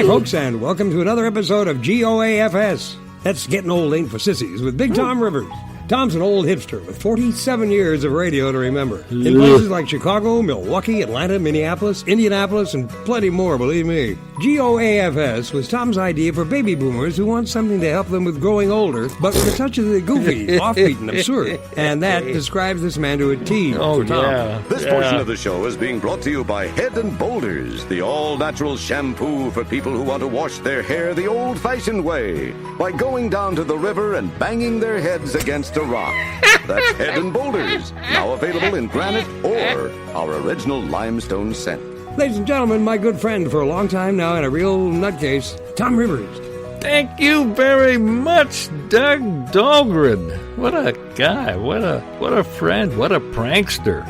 Hi, folks, and welcome to another episode of G.O.A.F.S. That's Getting Old Ain't for Sissies with Big Tom Rivers. Tom's an old hipster with 47 years of radio to remember. In places like Chicago, Milwaukee, Atlanta, Minneapolis, Indianapolis, and plenty more, believe me. G.O.A.F.S. was Tom's idea for baby boomers who want something to help them with growing older, but with a touch of the goofy, offbeat, and absurd. And that describes this man to a T for Tom. Yeah. This portion of the show is being brought to you by Head & Boulders, the all-natural shampoo for people who want to wash their hair the old-fashioned way, by going down to the river and banging their heads against a rock. That's Head & Boulders, now available in granite or our original limestone scent. Ladies and gentlemen, my good friend for a long time now and a real nutcase, Tom Rivers. Thank you very much, Doug Dahlgren. What a guy, what a friend, what a prankster.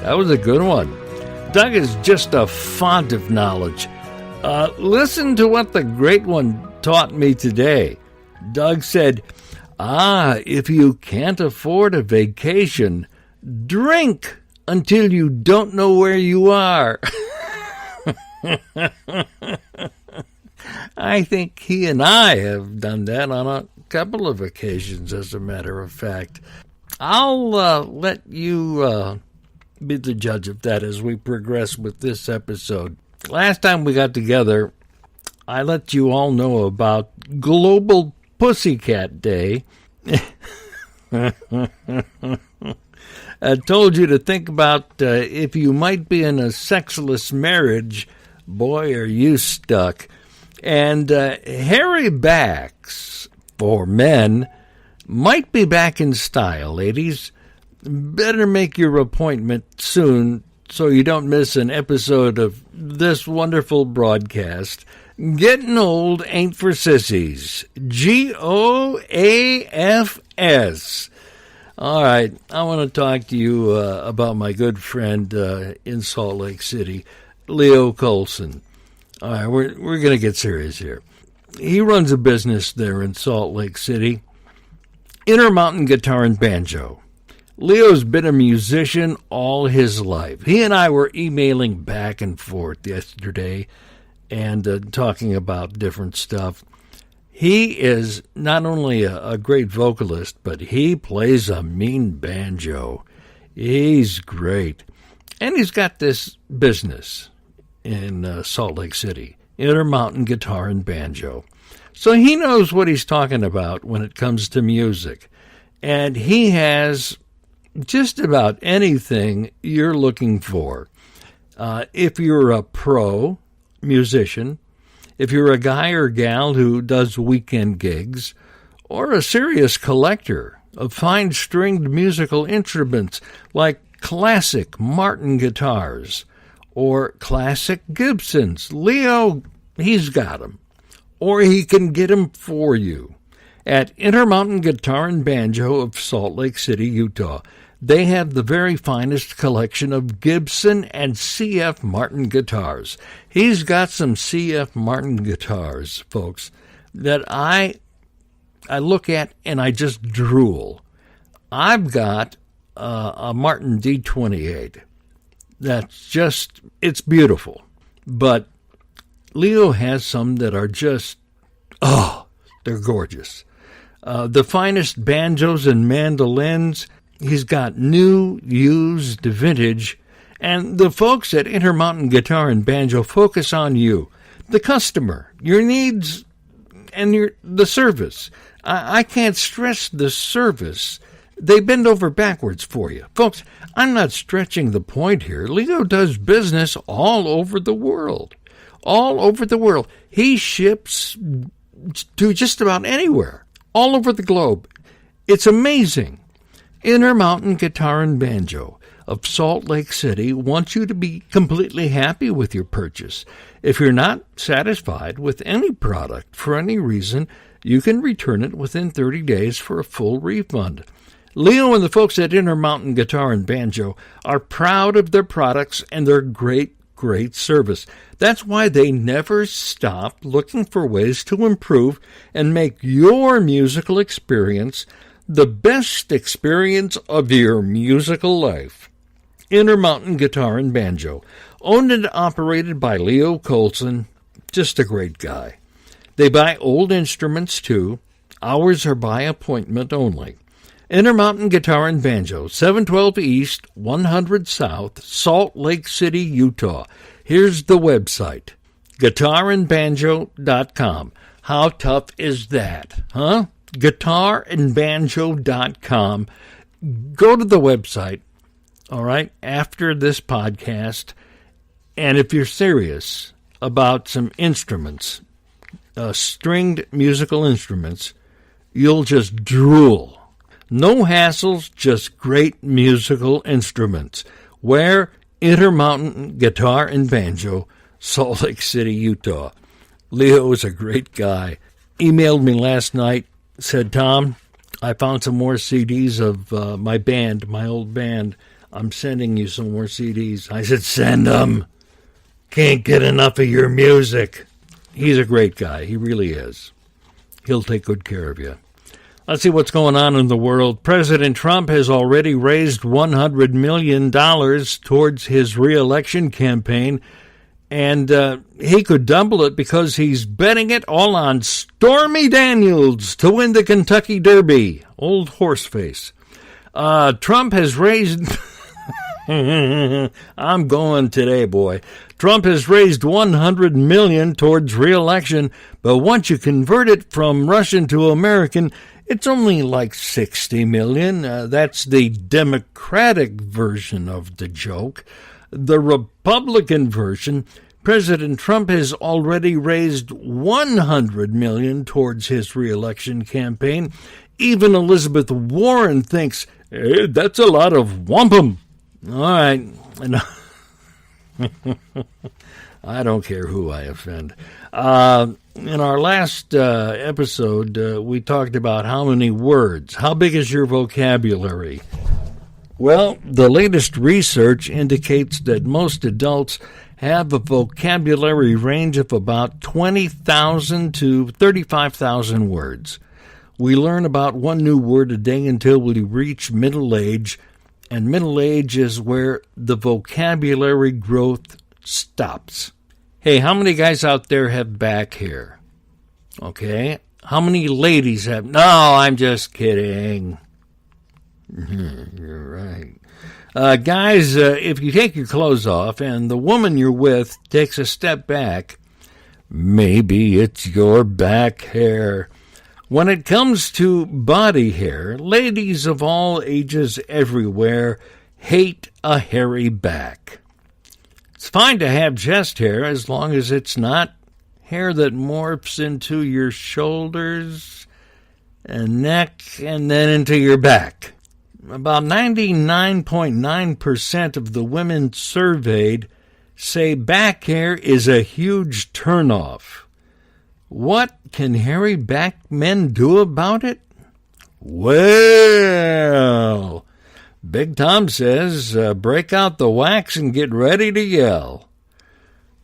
That was a good one. Doug is just a font of knowledge. Listen to what the great one taught me today. Doug said, if you can't afford a vacation, drink until you don't know where you are. I think he and I have done that on a couple of occasions, as a matter of fact. I'll let you be the judge of that as we progress with this episode. Last time we got together, I let you all know about Global Pussycat Day. I told you to think about if you might be in a sexless marriage, boy, are you stuck. And hairy backs for men might be back in style, ladies. Better make your appointment soon so you don't miss an episode of this wonderful broadcast. Getting Old Ain't for Sissies. G.O.A.F.S. All right, I want to talk to you about my good friend in Salt Lake City, Leo Colson. All right, we're going to get serious here. He runs a business there in Salt Lake City, Intermountain Guitar and Banjo. Leo's been a musician all his life. He and I were emailing back and forth yesterday and talking about different stuff. He is not only a great vocalist, but he plays a mean banjo. He's great. And he's got this business in Salt Lake City, Intermountain Guitar and Banjo. So he knows what he's talking about when it comes to music. And he has just about anything you're looking for. If you're a pro musician, if you're a guy or gal who does weekend gigs, or a serious collector of fine stringed musical instruments like classic Martin guitars or classic Gibsons, Leo, he's got them. Or he can get them for you at Intermountain Guitar and Banjo of Salt Lake City, Utah. They have the very finest collection of Gibson and C.F. Martin guitars. He's got some C.F. Martin guitars, folks, that I look at and I just drool. I've got a Martin D28. That's just, it's beautiful. But Leo has some that are just, they're gorgeous. The finest banjos and mandolins. He's got new, used, vintage, and the folks at Intermountain Guitar and Banjo focus on you, the customer, your needs, and the service. I can't stress the service. They bend over backwards for you. Folks, I'm not stretching the point here. Leo does business all over the world. All over the world. He ships to just about anywhere, all over the globe. It's amazing. Intermountain Guitar and Banjo of Salt Lake City wants you to be completely happy with your purchase. If you're not satisfied with any product for any reason, you can return it within 30 days for a full refund. Leo and the folks at Intermountain Guitar and Banjo are proud of their products and their great service. That's why they never stop looking for ways to improve and make your musical experience the best experience of your musical life. Intermountain Guitar and Banjo, owned and operated by Leo Colson, Just a great guy. They buy old instruments, too. Ours are by appointment only. Intermountain Guitar and Banjo, 712 East, 100 South, Salt Lake City, Utah. Here's the website, guitarandbanjo.com. How tough is that, huh? guitarandbanjo.com. Go to the website, all right, after this podcast, and if you're serious about some instruments, stringed musical instruments, you'll just drool. No hassles, just great musical instruments. Where? Intermountain Guitar and Banjo, Salt Lake City, Utah. Leo is a great guy. Emailed me last night, said, Tom, I found some more CDs of my band, my old band. I'm sending you some more CDs. I said, send them. Can't get enough of your music. He's a great guy. He really is. He'll take good care of you. Let's see what's going on in the world. President Trump has already raised $100 million towards his re-election campaign, and he could double it because he's betting it all on Stormy Daniels to win the Kentucky Derby. Old horseface. Trump has raised... I'm going today, boy. Trump has raised $100 million towards re-election, but once you convert it from Russian to American, it's only like $60 million. That's the Democratic version of the joke. The Republican version, President Trump has already raised $100 million towards his re-election campaign. Even Elizabeth Warren thinks, hey, that's a lot of wampum. All right. I don't care who I offend. In our last episode, we talked about how many words. How big is your vocabulary? Well, the latest research indicates that most adults have a vocabulary range of about 20,000 to 35,000 words. We learn about one new word a day until we reach middle age, and middle age is where the vocabulary growth stops. Hey, how many guys out there have back hair? Okay. How many ladies have... No, I'm just kidding. You're right. Guys, if you take your clothes off and the woman you're with takes a step back, maybe it's your back hair. When it comes to body hair, ladies of all ages everywhere hate a hairy back. It's fine to have chest hair as long as it's not hair that morphs into your shoulders and neck and then into your back. About 99.9% of the women surveyed say back hair is a huge turnoff. What can hairy back men do about it? Well, Big Tom says, break out the wax and get ready to yell.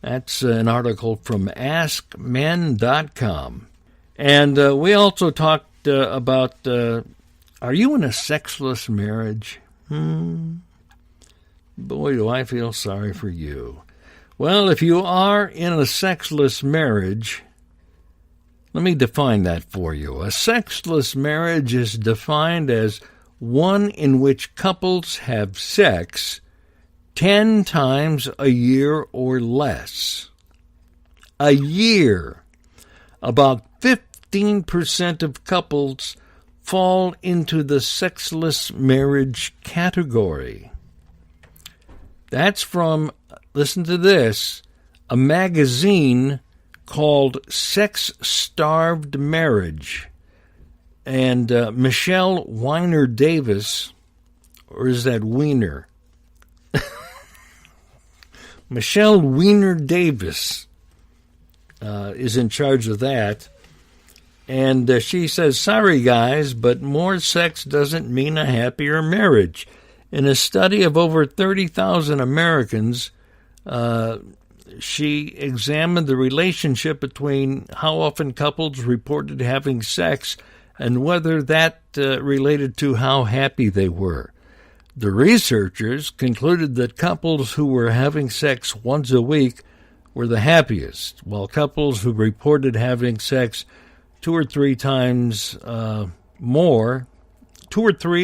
That's an article from AskMen.com. And we also talked about, are you in a sexless marriage? Boy, do I feel sorry for you. Well, if you are in a sexless marriage... Let me define that for you. A sexless marriage is defined as one in which couples have sex 10 times a year or less. A year. About 15% of couples fall into the sexless marriage category. That's from, listen to this, a magazine called Sex-Starved Marriage. And Michelle Weiner Davis, or is that Weiner? Michelle Weiner Davis is in charge of that. And she says, sorry guys, but more sex doesn't mean a happier marriage. In a study of over 30,000 Americans, she examined the relationship between how often couples reported having sex and whether that related to how happy they were. The researchers concluded that couples who were having sex once a week were the happiest, while couples who reported having sex 2 or 3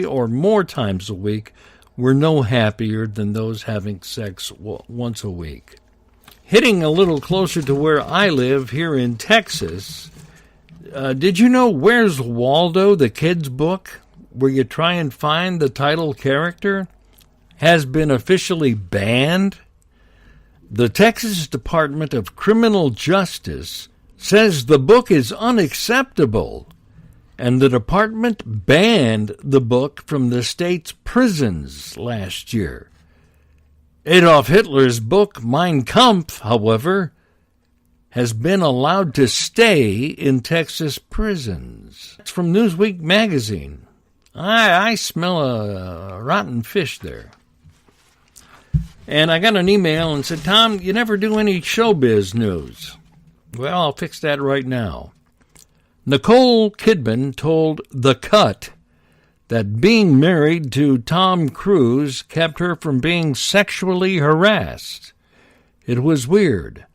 or more times a week were no happier than those having sex once a week. Hitting a little closer to where I live here in Texas, did you know Where's Waldo, the kids' book, where you try and find the title character, has been officially banned? The Texas Department of Criminal Justice says the book is unacceptable, and the department banned the book from the state's prisons last year. Adolf Hitler's book, Mein Kampf, however, has been allowed to stay in Texas prisons. It's from Newsweek magazine. I smell a rotten fish there. And I got an email and said, Tom, you never do any showbiz news. Well, I'll fix that right now. Nicole Kidman told The Cut that being married to Tom Cruise kept her from being sexually harassed. It was weird.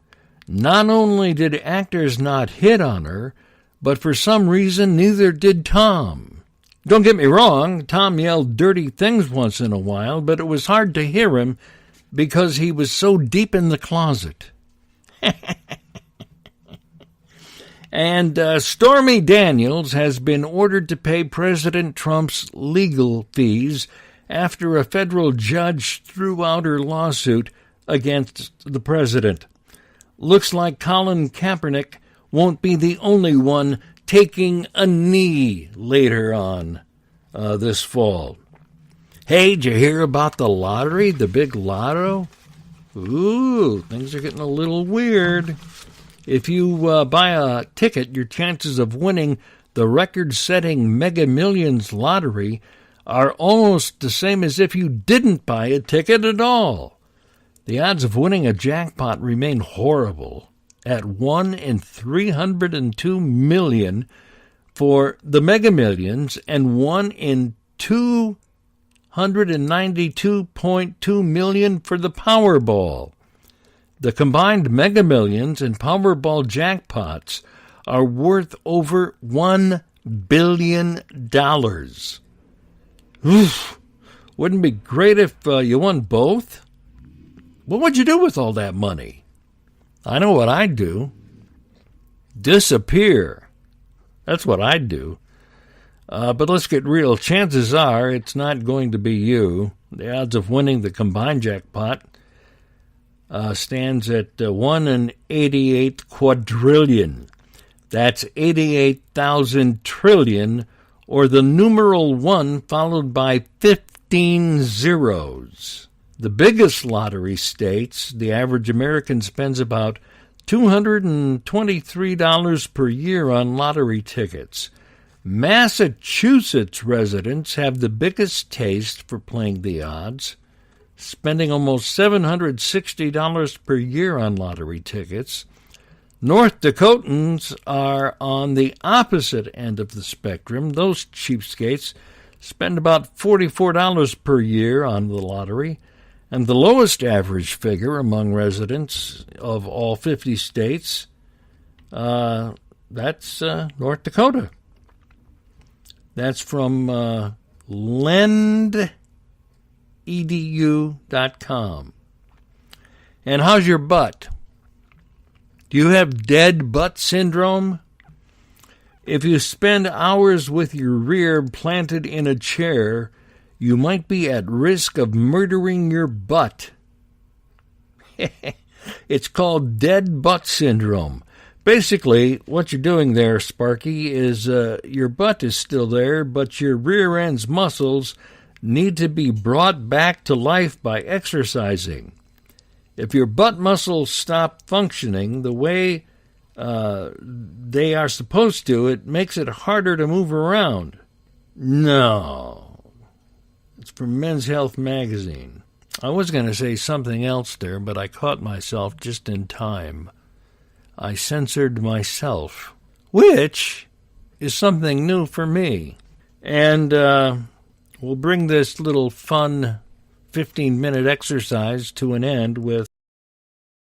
Not only did actors not hit on her, but for some reason neither did Tom. Don't get me wrong, Tom yelled dirty things once in a while, but it was hard to hear him because he was so deep in the closet. And Stormy Daniels has been ordered to pay President Trump's legal fees after a federal judge threw out her lawsuit against the president. Looks like Colin Kaepernick won't be the only one taking a knee later on this fall. Hey, did you hear about the lottery, the big lotto? Ooh, things are getting a little weird. If you buy a ticket, your chances of winning the record-setting Mega Millions lottery are almost the same as if you didn't buy a ticket at all. The odds of winning a jackpot remain horrible at 1 in 302 million for the Mega Millions and 1 in 292.2 million for the Powerball. The combined Mega Millions and Powerball jackpots are worth over $1 billion. Oof. Wouldn't it be great if you won both? What would you do with all that money? I know what I'd do. Disappear. That's what I'd do. But let's get real. Chances are it's not going to be you. The odds of winning the combined jackpot stands at 1 in 88 quadrillion. That's 88,000 trillion, or the numeral 1 followed by 15 zeros. The biggest lottery states, the average American spends about $223 per year on lottery tickets. Massachusetts residents have the biggest taste for playing the odds, spending almost $760 per year on lottery tickets. North Dakotans are on the opposite end of the spectrum. Those cheapskates spend about $44 per year on the lottery, and the lowest average figure among residents of all 50 states, that's North Dakota. That's from lendedu.com. And how's your butt? Do you have dead butt syndrome? If you spend hours with your rear planted in a chair, you might be at risk of murdering your butt. It's called dead butt syndrome. Basically, what you're doing there, Sparky, is your butt is still there, but your rear end's muscles need to be brought back to life by exercising. If your butt muscles stop functioning the way they are supposed to, it makes it harder to move around. No. It's from Men's Health magazine. I was going to say something else there, but I caught myself just in time. I censored myself, which is something new for me. And we'll bring this little fun 15-minute exercise to an end with